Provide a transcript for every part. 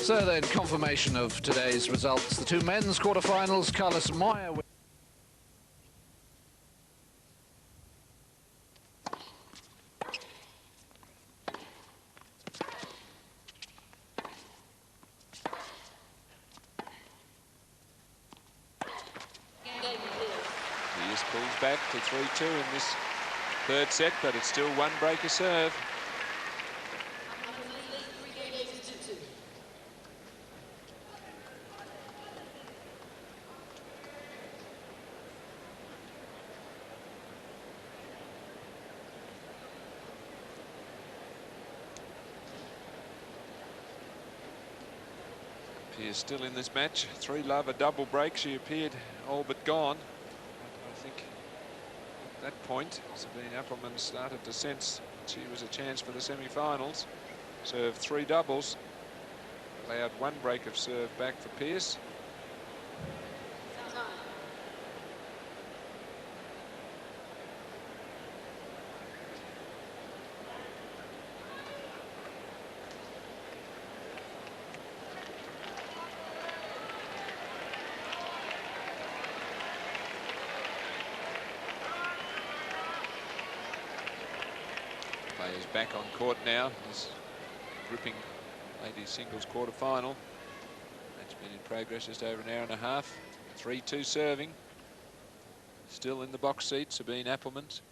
So then, confirmation of today's results. The two men's quarterfinals, Carlos Meyer. He just pulls back to 3-2 in this third set, but it's still one breaker serve. She is still in this match. 3-love, a double break. She appeared all but gone. I think at that point, Sabine Appelmans started to sense she was a chance for the semi-finals. Served 3 doubles. Allowed 1 break of serve back for Pearce. Players back on court now. This gripping ladies singles quarter-final. Match been in progress just over an hour and a half. 3-2 serving. Still in the box seat, Sabine Appelmans.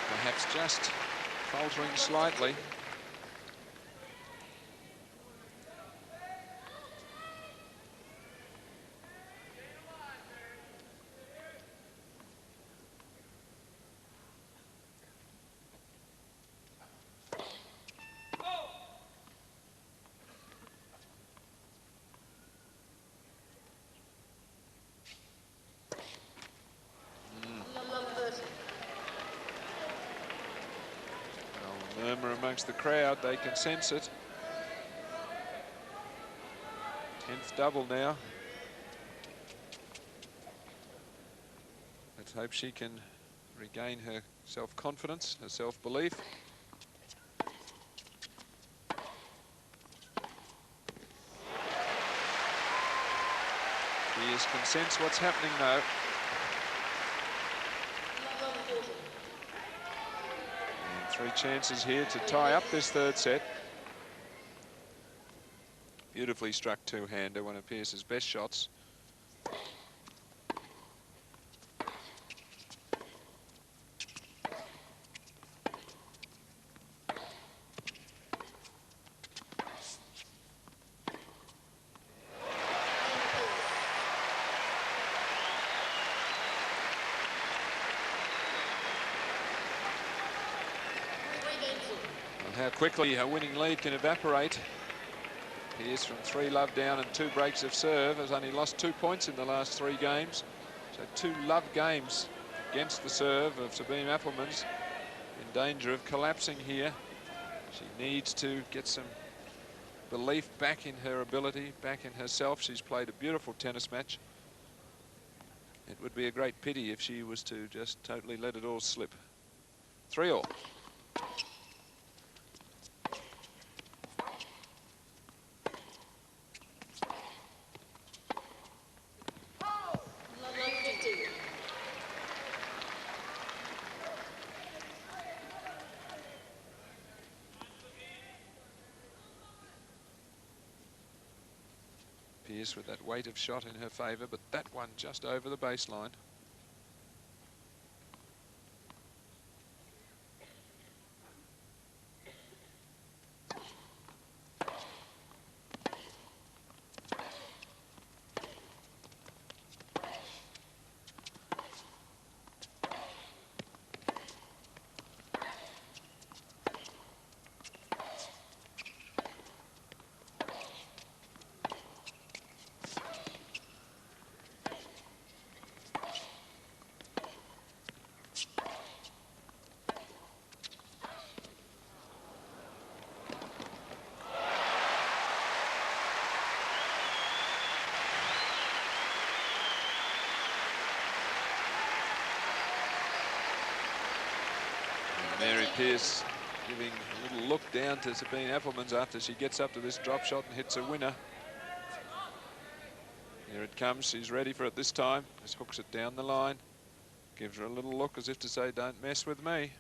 Perhaps just faltering slightly. Murmur amongst the crowd, they can sense it. 10th double now. Let's hope she can regain her self-confidence, her self-belief. Pearce can sense what's happening now. And 3 chances here to tie up this third set. Beautifully struck two-hander, one of Pearce's best shots. How quickly a winning lead can evaporate. Pearce from 3-love down and 2 breaks of serve has only lost 2 points in the last 3 games. So 2 love games against the serve of Sabine Appelmans, in danger of collapsing here. She needs to get some belief back in her ability, back in herself. She's played a beautiful tennis match. It would be a great pity if she was to just totally let it all slip. 3-all. Pearce with that weight of shot in her favour, but that one just over the baseline. Mary Pierce giving a little look down to Sabine Appelmans after she gets up to this drop shot and hits a winner. Here it comes. She's ready for it this time. Just hooks it down the line. Gives her a little look as if to say, don't mess with me.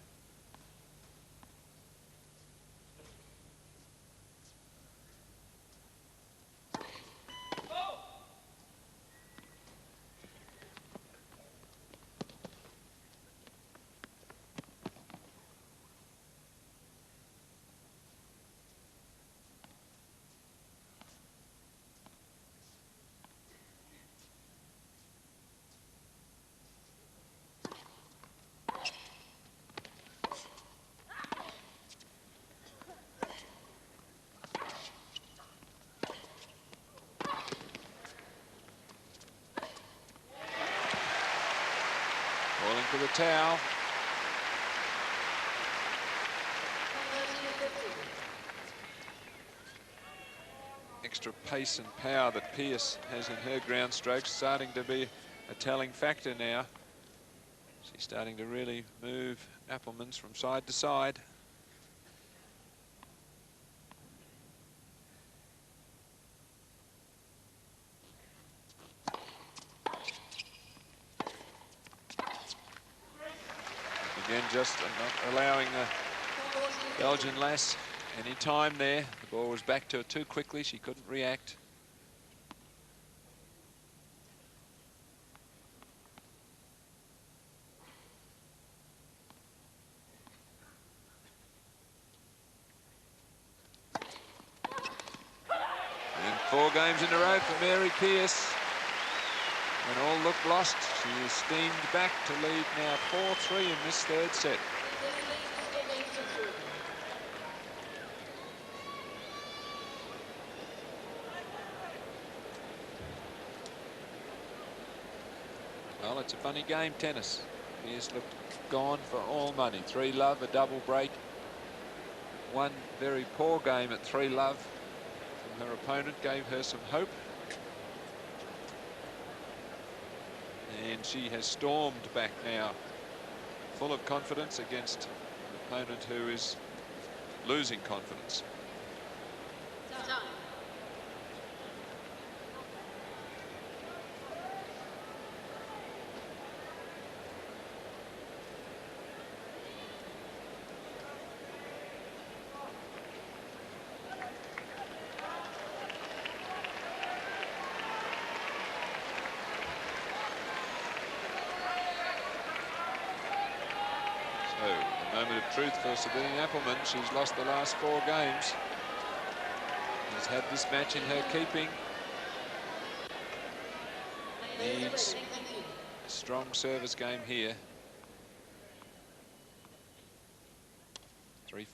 Falling for the towel. Extra pace and power that Pierce has in her ground strokes starting to be a telling factor now. She's starting to really move Appelmans from side to side. Again, just not allowing the Belgian lass any time there. The ball was back to her too quickly. She couldn't react. And 4 games in a row for Mary Pierce. When all looked lost, she is steamed back to lead now 4-3 in this third set. Well, it's a funny game, tennis. Pierce looked gone for all money. 3 love, a double break. One very poor game at 3 love from her opponent gave her some hope. And she has stormed back now, full of confidence against an opponent who is losing confidence. A moment of truth for Sabine Appelmans. She's lost the last 4 games. She's had this match in her keeping. Needs a strong service game here. 3-4.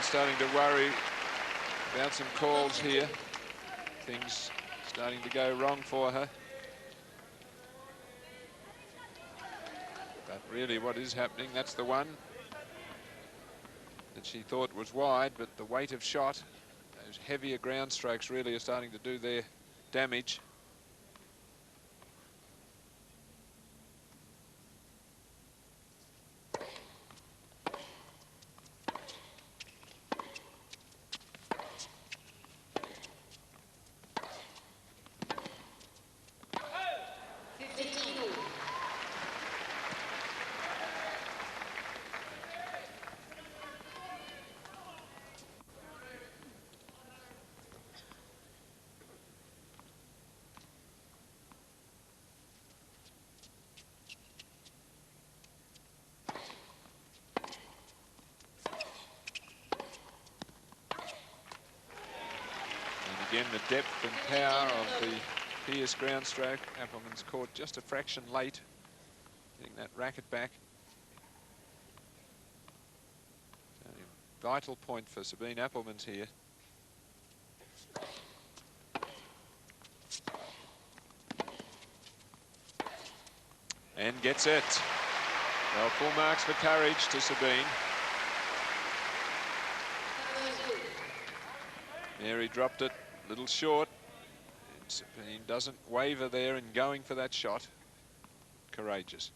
Starting to worry about some calls here. Things starting to go wrong for her. But really what is happening, that's the one that she thought was wide, but the weight of shot, those heavier ground strokes really are starting to do their damage. Again, the depth and power of the Pierce ground stroke. Appelmans caught just a fraction late, getting that racket back. So, vital point for Sabine Appelmans here. And gets it. Well, full marks for courage to Sabine. Mary dropped it a little short. And Sabine doesn't waver there in going for that shot. Courageous.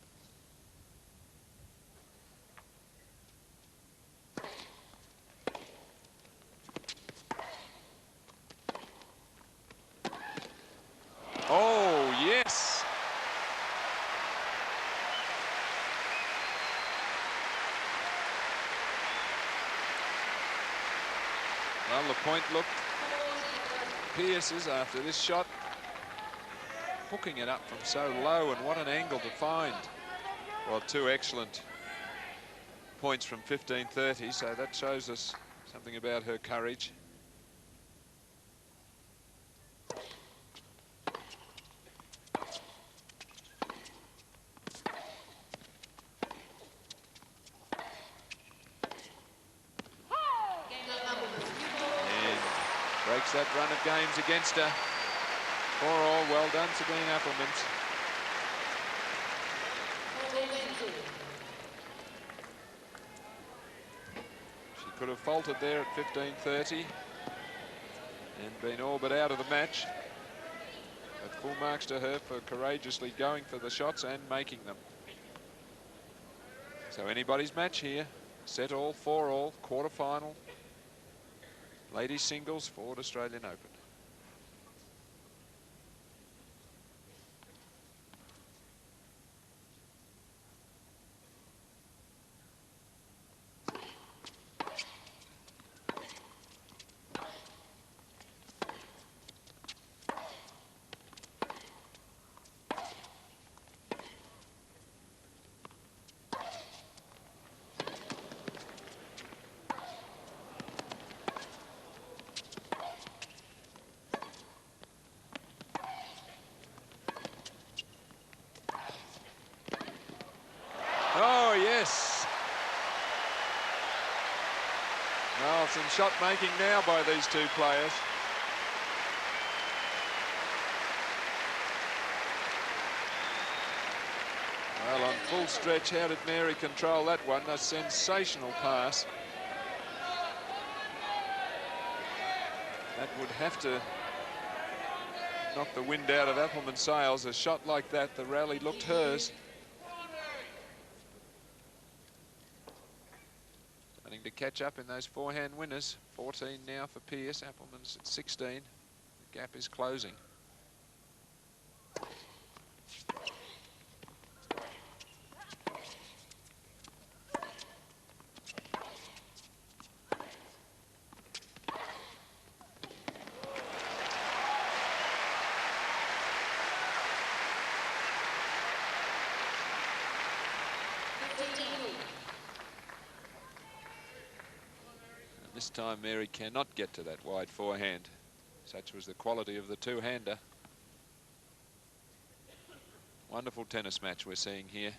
Oh, yes. Well, the point looked Pearce's after this shot. Hooking it up from so low, and what an angle to find. Well, two excellent points from 15-30, so that shows us something about her courage. Breaks that run of games against her. 4-all, well done, Sabine Appelmans. She could have faltered there at 15-30 and been all but out of the match. But full marks to her for courageously going for the shots and making them. So anybody's match here. Set all, 4-all, quarter-final. Ladies singles, Ford Australian Open. Oh, yes. Well, some shot making now by these two players. Well, on full stretch, how did Mary control that one? A sensational pass. That would have to knock the wind out of Appelman's sails. A shot like that, the rally looked hers. Starting to catch up in those forehand winners. 14 now for Pearce. Appelman's at 16. The gap is closing. This time Mary cannot get to that wide forehand. Such was the quality of the two-hander. Wonderful tennis match we're seeing here.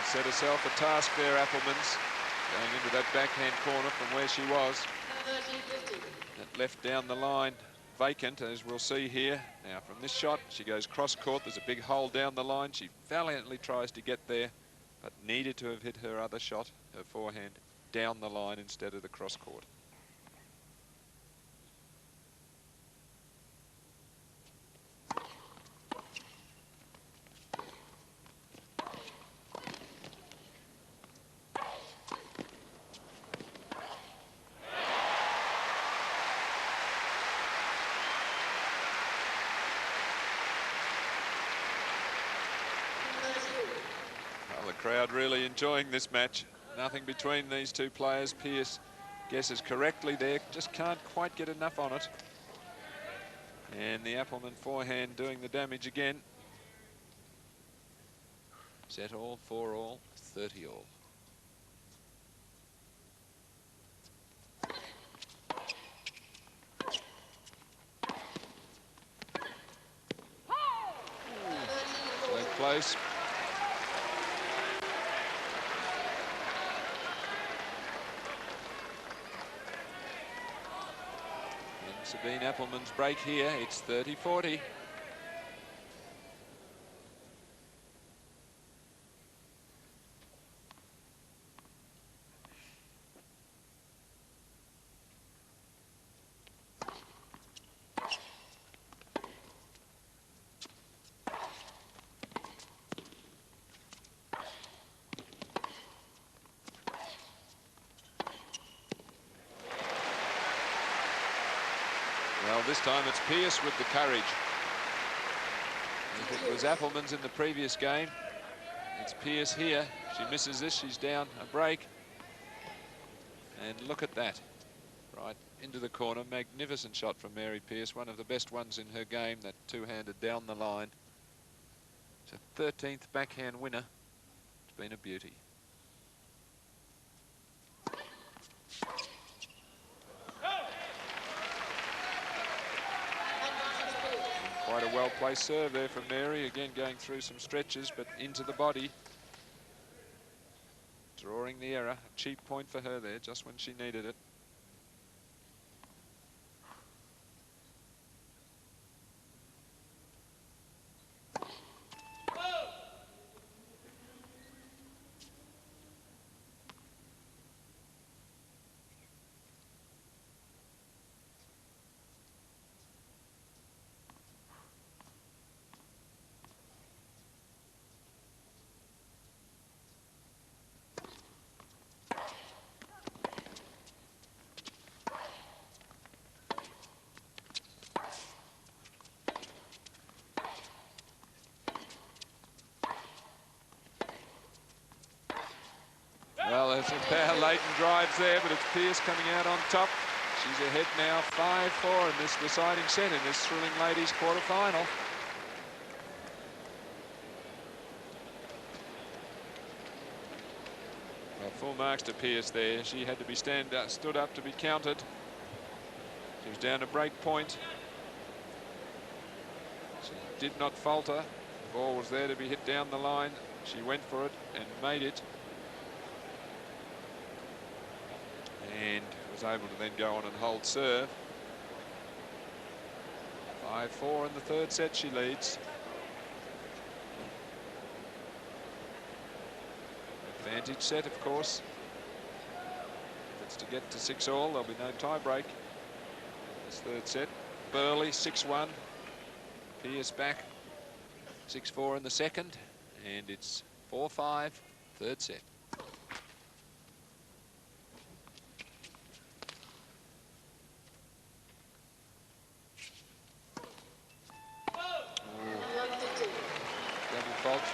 Set herself a task there, Appelmans, going into that backhand corner from where she was. That left down the line vacant, as we'll see here. Now from this shot, she goes cross court. There's a big hole down the line. She valiantly tries to get there, but needed to have hit her other shot, her forehand, down the line instead of the cross court. the crowd really enjoying this match. Nothing between these two players. Pearce guesses correctly there, just can't quite get enough on it. And the Appelman forehand doing the damage again. Set all, 4 all, 30 all. So close. And Sabine Appelman's break here, it's 30-40. Well, this time it's Pearce with the courage. If it was Appelman's in the previous game, it's Pearce here. She misses this, she's down a break. And look at that. Right into the corner. Magnificent shot from Mary Pearce. One of the best ones in her game, that two-handed down the line. It's a 13th backhand winner. It's been a beauty. Quite a well-placed serve there from Mary. Again, going through some stretches, but into the body. Drawing the error. A cheap point for her there, just when she needed it. Well, there's a power laden drives there, but it's Pearce coming out on top. She's ahead now 5-4 in this deciding set in this thrilling ladies quarter-final. Well, full marks to Pearce there. She had to be stood up to be counted. She was down to break point. She did not falter. The ball was there to be hit down the line. She went for it and made it. And was able to then go on and hold serve. 5-4 in the third set, she leads. Advantage set, of course. If it's to get to 6 all, there'll be no tie break. This third set. Burley 6-1. Pearce back 6-4 in the second. And it's 4-5, third set.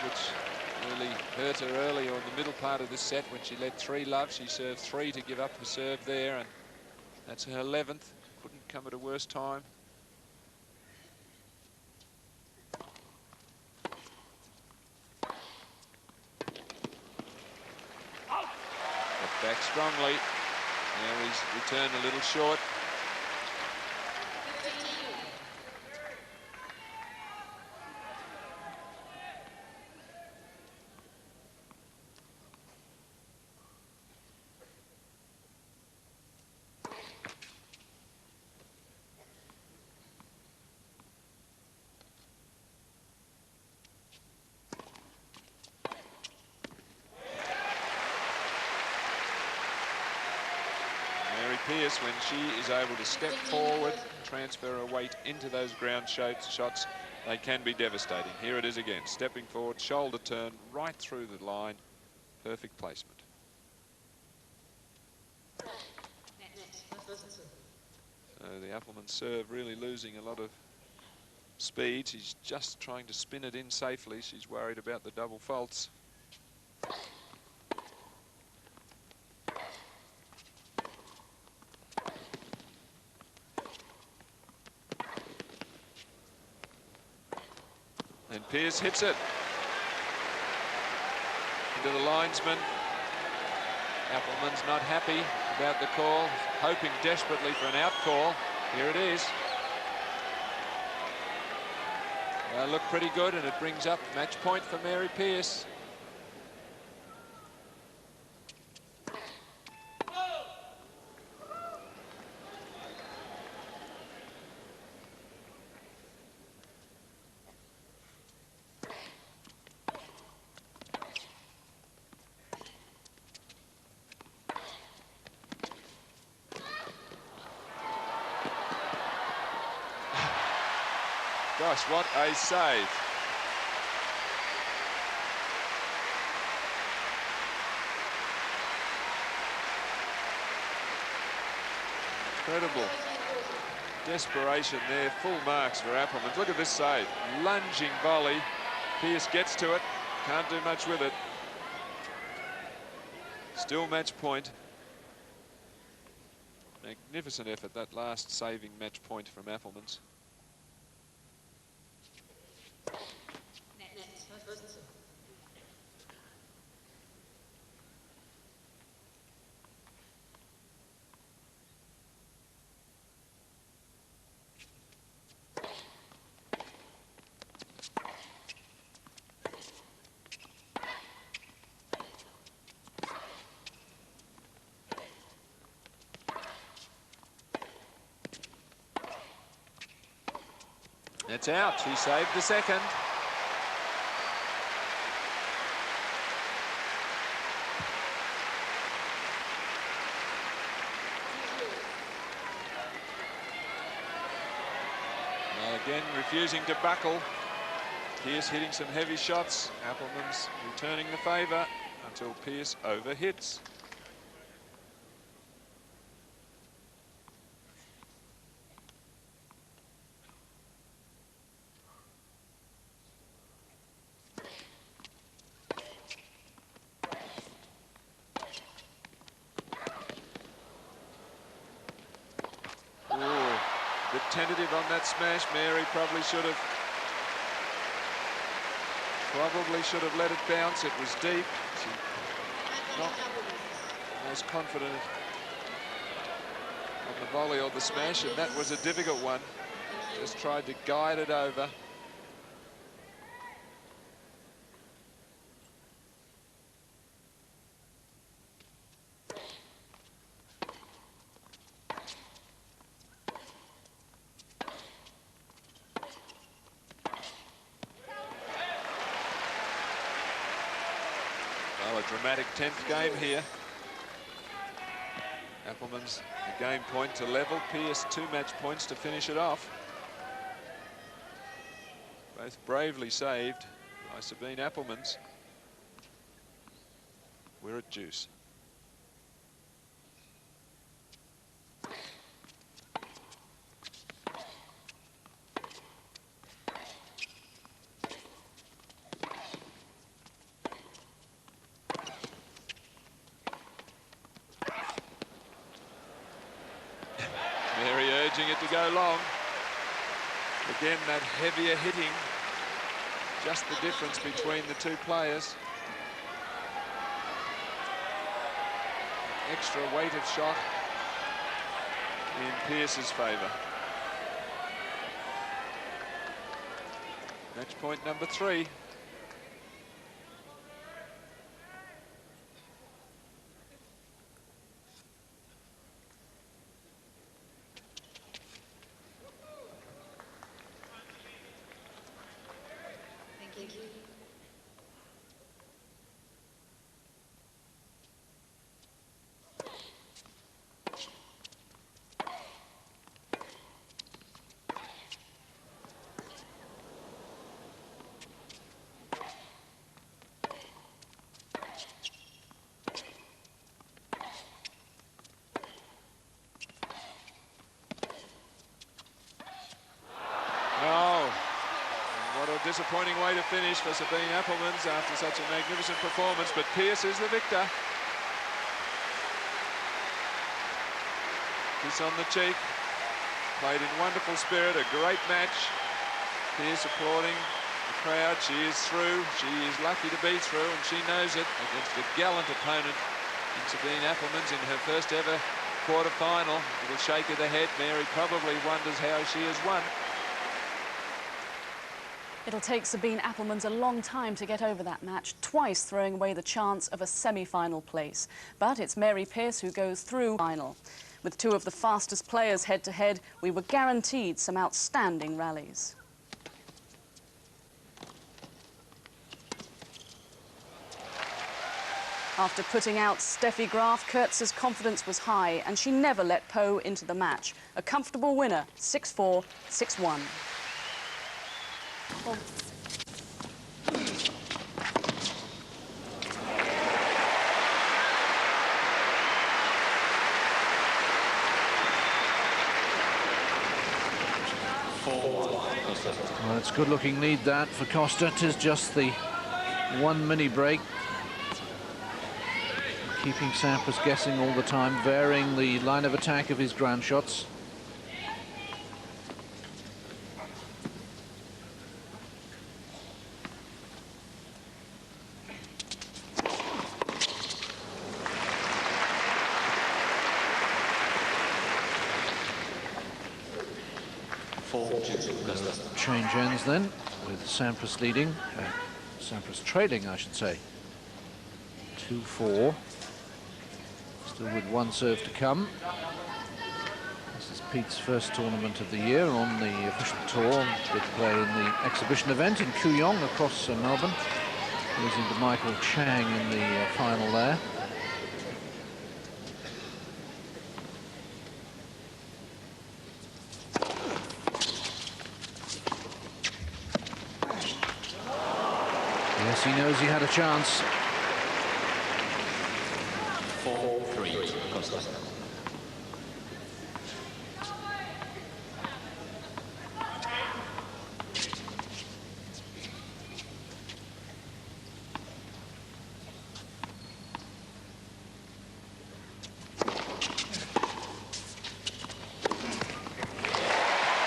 Which really hurt her earlier in the middle part of this set when she led 3 love. She served 3 to give up her serve there, and that's her 11th. Couldn't come at a worse time. But back strongly. Mary's return a little short. Pearce, when she is able to step forward, transfer her weight into those ground shots, they can be devastating. Here it is again, stepping forward, shoulder turn, right through the line. Perfect placement. So the Appelman serve really losing a lot of speed. She's just trying to spin it in safely. She's worried about the double faults. And Pearce hits it into the linesman. Appelmans not happy about the call, hoping desperately for an out call. Here it is. Look pretty good, and it brings up match point for Mary Pearce. Gosh, what a save. Incredible desperation there, full marks for Appelmans. Look at this save, lunging volley. Pearce gets to it, can't do much with it. Still match point. Magnificent effort, that last saving match point from Appelmans. It's out. She saved the second. Well, again, refusing to buckle. Pearce hitting some heavy shots. Appelmans returning the favour until Pearce overhits. Tentative on that smash. Mary probably should have let it bounce. It was deep. She not most confident on the volley or the smash, and that was a difficult one. Just tried to guide it over. A dramatic 10th game here. Appelmans a game point to level. Pearce 2 match points to finish it off. Both bravely saved by Sabine Appelmans. We're at deuce. It to go long. Again, that heavier hitting, just the difference between the two players. Extra weight of shot in Pearce's favour. Match point number 3. disappointing way to finish for Sabine Appelmans after such a magnificent performance, but Pearce is the victor. Kiss on the cheek. Played in wonderful spirit, a great match. Pearce applauding the crowd. She is through. She is lucky to be through, and she knows it, against a gallant opponent in Sabine Appelmans in her first ever quarter-final. It'll shake her the head. Mary probably wonders how she has won. It'll take Sabine Appelmans a long time to get over that match, twice throwing away the chance of a semi-final place. But it's Mary Pearce who goes through final. With two of the fastest players head-to-head, we were guaranteed some outstanding rallies. After putting out Steffi Graf, Kurtz's confidence was high, and she never let Poe into the match. A comfortable winner, 6-4, 6-1. Oh. Well, it's a good-looking lead, that, for Costa. 'Tis just the one mini break. Keeping Sampras guessing all the time, varying the line of attack of his ground shots. Change ends then, with Sampras leading, Sampras trailing, I should say. 2-4. Still with one serve to come. This is Pete's first tournament of the year on the official tour. Did play in the exhibition event in Kooyong across Melbourne, losing to Michael Chang in the final there. Yes, he knows he had a chance. 4-3, Costa.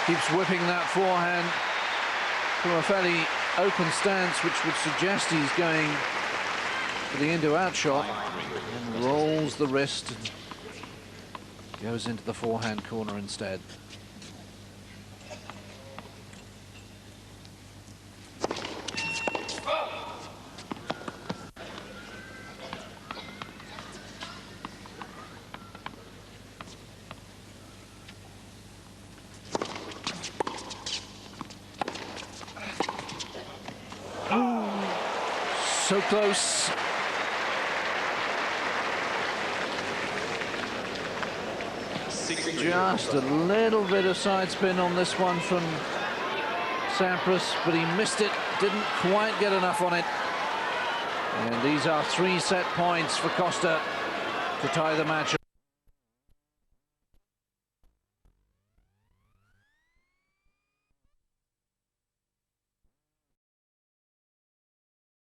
Keeps whipping that forehand from a fairly open stance, which would suggest he's going for the into-out shot, and rolls the wrist and goes into the forehand corner instead. So close. Just a little bit of side spin on this one from Sampras, but he missed it, didn't quite get enough on it. And these are 3 set points for Costa to tie the match.